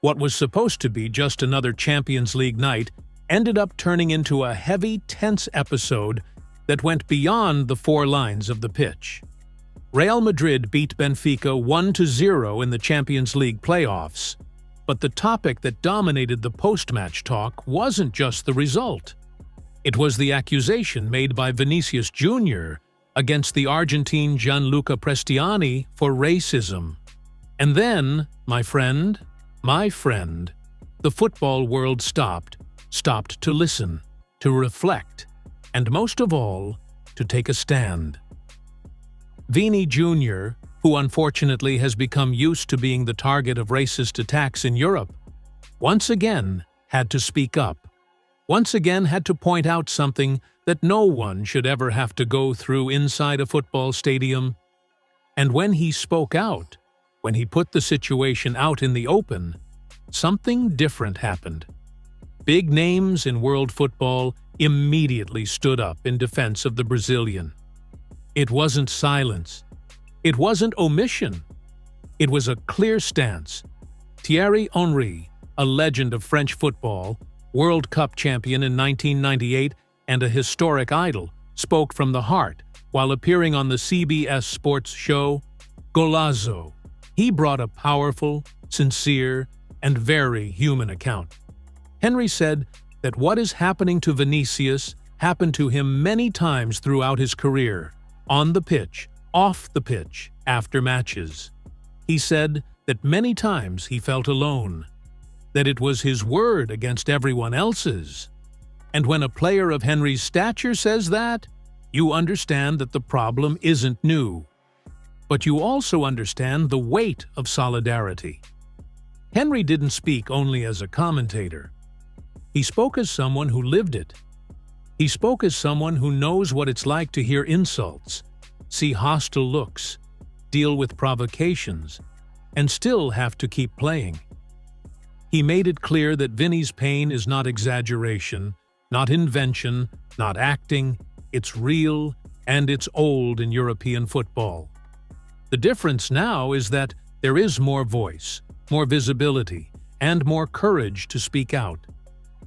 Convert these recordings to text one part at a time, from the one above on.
What was supposed to be just another Champions League night ended up turning into a heavy, tense episode that went beyond the four lines of the pitch. Real Madrid beat Benfica 1-0 in the Champions League playoffs, but the topic that dominated the post-match talk wasn't just the result. It was the accusation made by Vinicius Jr. against the Argentine Gianluca Prestiani for racism. And then, my friend, the football world stopped to listen, to reflect, and most of all, to take a stand. Vini Jr., who unfortunately has become used to being the target of racist attacks in Europe, once again had to speak up. Once again had to point out something that no one should ever have to go through inside a football stadium. And when he spoke out, when he put the situation out in the open, something different happened. Big names in world football immediately stood up in defense of the Brazilian. It wasn't silence. It wasn't omission. It was a clear stance. Thierry Henry, a legend of French football, World Cup champion in 1998 and a historic idol, spoke from the heart while appearing on the CBS sports show Golazo. He brought a powerful, sincere, and very human account. Henry said that what is happening to Vinicius happened to him many times throughout his career, on the pitch, off the pitch, after matches. He said that many times he felt alone, that it was his word against everyone else's. And when a player of Henry's stature says that, you understand that the problem isn't new. But you also understand the weight of solidarity. Henry didn't speak only as a commentator. He spoke as someone who lived it. He spoke as someone who knows what it's like to hear insults, see hostile looks, deal with provocations, and still have to keep playing. He made it clear that Vinny's pain is not exaggeration, not invention, not acting. It's real, and it's old in European football. The difference now is that there is more voice, more visibility, and more courage to speak out.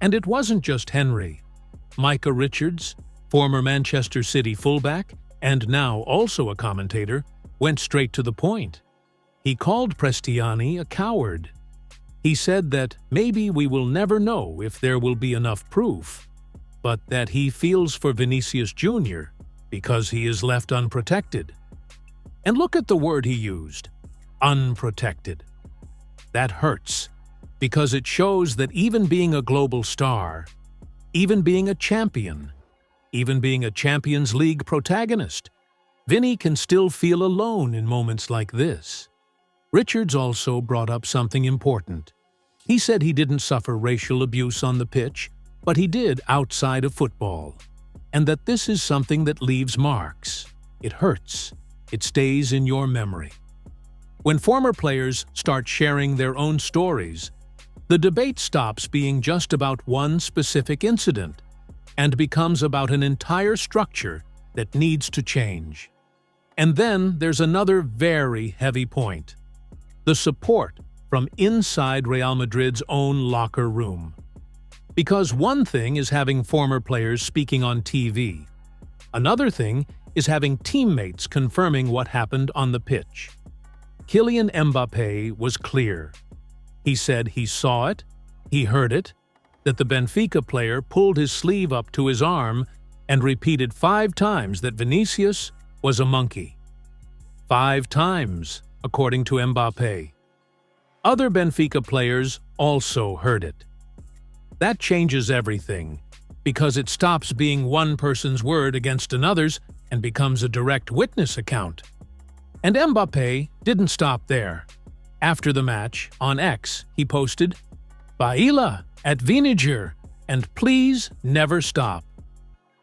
And it wasn't just Henry. Micah Richards, former Manchester City fullback, and now also a commentator, went straight to the point. He called Prestiani a coward. He said that maybe we will never know if there will be enough proof, but that he feels for Vinicius Jr. because he is left unprotected. And look at the word he used, unprotected. That hurts, because it shows that even being a global star, even being a champion, even being a Champions League protagonist, Vinny can still feel alone in moments like this. Richards also brought up something important. He said he didn't suffer racial abuse on the pitch, but he did outside of football, and that this is something that leaves marks. It hurts. It stays in your memory. When former players start sharing their own stories, the debate stops being just about one specific incident and becomes about an entire structure that needs to change. And then there's another very heavy point: the support from inside Real Madrid's own locker room. Because one thing is having former players speaking on TV. Another thing is having teammates confirming what happened on the pitch. Kylian Mbappé was clear. He said he saw it, he heard it, that the Benfica player pulled his sleeve up to his arm and repeated 5 times that Vinicius was a monkey. 5 times, according to Mbappé. Other Benfica players also heard it. That changes everything, because it stops being one person's word against another's and becomes a direct witness account. And Mbappé didn't stop there. After the match, on X, he posted, "Baila at Vini Jr, and please never stop.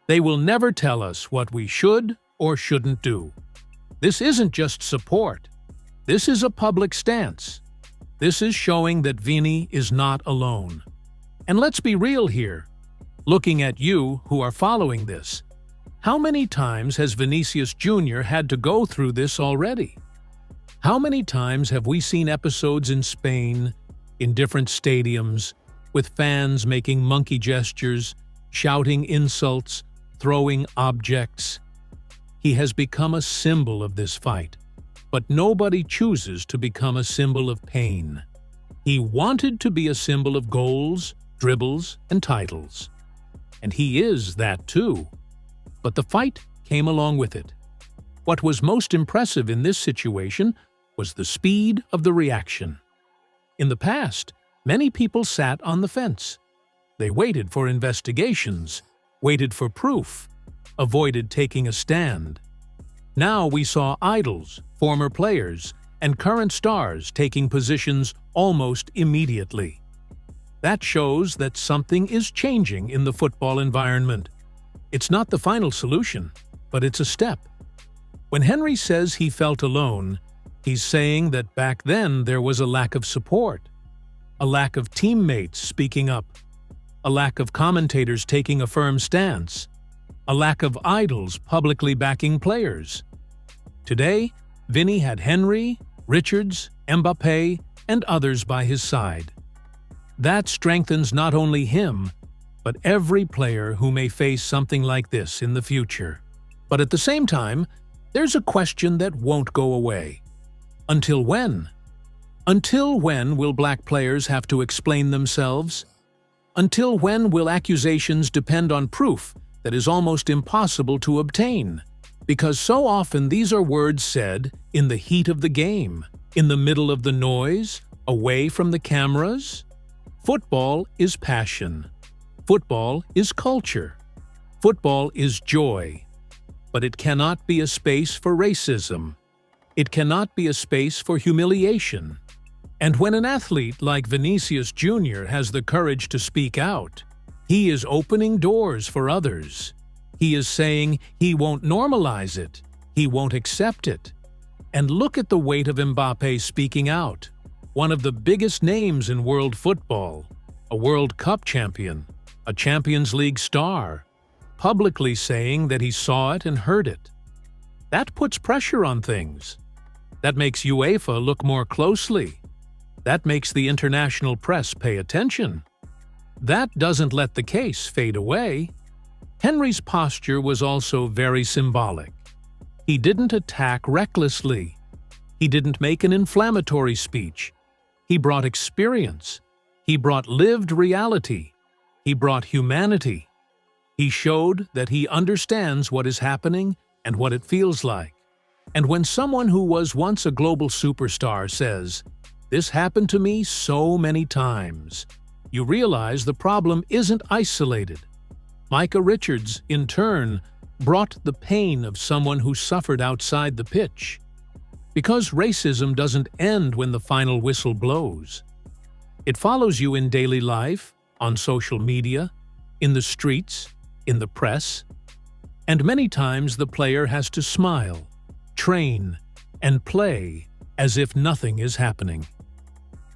They will never tell us what we should or shouldn't do." This isn't just support. This is a public stance. This is showing that Vini is not alone. And let's be real here. Looking at you who are following this, how many times has Vinicius Jr. had to go through this already? How many times have we seen episodes in Spain, in different stadiums, with fans making monkey gestures, shouting insults, throwing objects. He has become a symbol of this fight, but nobody chooses to become a symbol of pain. He wanted to be a symbol of goals, dribbles, and titles. And he is that too. But the fight came along with it. What was most impressive in this situation was the speed of the reaction. In the past, many people sat on the fence. They waited for investigations, waited for proof, avoided taking a stand. Now we saw idols, former players, and current stars taking positions almost immediately. That shows that something is changing in the football environment. It's not the final solution, but it's a step. When Henry says he felt alone, he's saying that back then there was a lack of support, a lack of teammates speaking up, a lack of commentators taking a firm stance, a lack of idols publicly backing players. Today, Vini had Henry, Richards, Mbappé, and others by his side. That strengthens not only him, but every player who may face something like this in the future. But at the same time, there's a question that won't go away. Until when? Until when will black players have to explain themselves? Until when will accusations depend on proof that is almost impossible to obtain? Because so often these are words said in the heat of the game, in the middle of the noise, away from the cameras. Football is passion. Football is culture. Football is joy. But it cannot be a space for racism. It cannot be a space for humiliation. And when an athlete like Vinicius Jr. has the courage to speak out, he is opening doors for others. He is saying he won't normalize it, he won't accept it. And look at the weight of Mbappé speaking out, one of the biggest names in world football, a World Cup champion, a Champions League star, publicly saying that he saw it and heard it. That puts pressure on things. That makes UEFA look more closely. That makes the international press pay attention. That doesn't let the case fade away. Henry's posture was also very symbolic. He didn't attack recklessly. He didn't make an inflammatory speech. He brought experience. He brought lived reality. He brought humanity. He showed that he understands what is happening and what it feels like. And when someone who was once a global superstar says, "This happened to me so many times," you realize the problem isn't isolated. Micah Richards, in turn, brought the pain of someone who suffered outside the pitch. Because racism doesn't end when the final whistle blows. It follows you in daily life, on social media, in the streets, in the press. And many times the player has to smile, train, and play as if nothing is happening.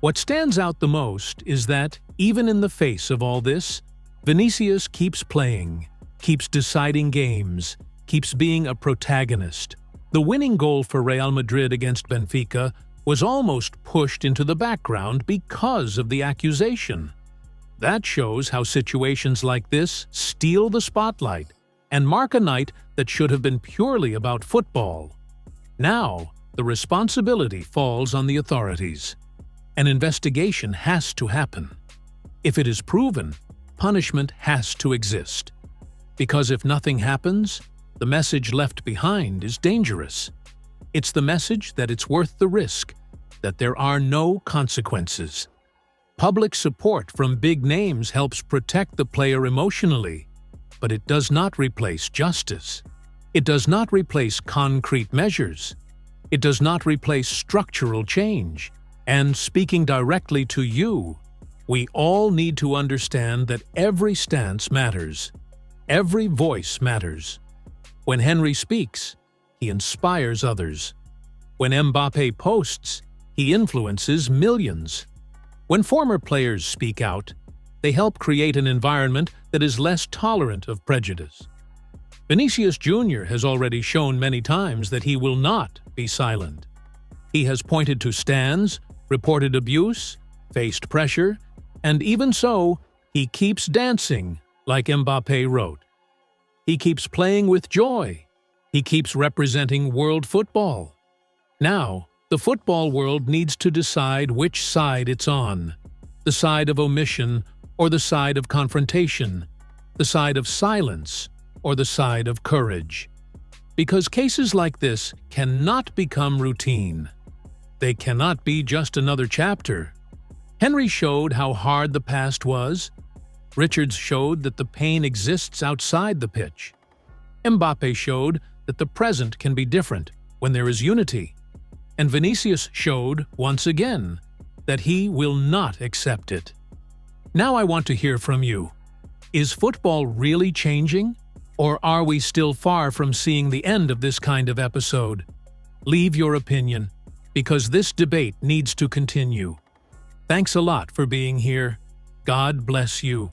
What stands out the most is that, even in the face of all this, Vinicius keeps playing, keeps deciding games, keeps being a protagonist. The winning goal for Real Madrid against Benfica was almost pushed into the background because of the accusation. That shows how situations like this steal the spotlight and mark a night that should have been purely about football. Now, the responsibility falls on the authorities. An investigation has to happen. If it is proven, punishment has to exist. Because if nothing happens, the message left behind is dangerous. It's the message that it's worth the risk, that there are no consequences. Public support from big names helps protect the player emotionally, but it does not replace justice. It does not replace concrete measures. It does not replace structural change. And speaking directly to you, we all need to understand that every stance matters. Every voice matters. When Henry speaks, he inspires others. When Mbappé posts, he influences millions. When former players speak out, they help create an environment that is less tolerant of prejudice. Vinicius Jr. has already shown many times that he will not be silent. He has pointed to stands, reported abuse, faced pressure, and even so, he keeps dancing, like Mbappé wrote. He keeps playing with joy. He keeps representing world football. Now, the football world needs to decide which side it's on. The side of omission or the side of confrontation. The side of silence or the side of courage. Because cases like this cannot become routine. They cannot be just another chapter. Henry showed how hard the past was. Richards showed that the pain exists outside the pitch. Mbappé showed that the present can be different when there is unity. And Vinicius showed, once again, that he will not accept it. Now I want to hear from you. Is football really changing? Or are we still far from seeing the end of this kind of episode? Leave your opinion, because this debate needs to continue. Thanks a lot for being here. God bless you.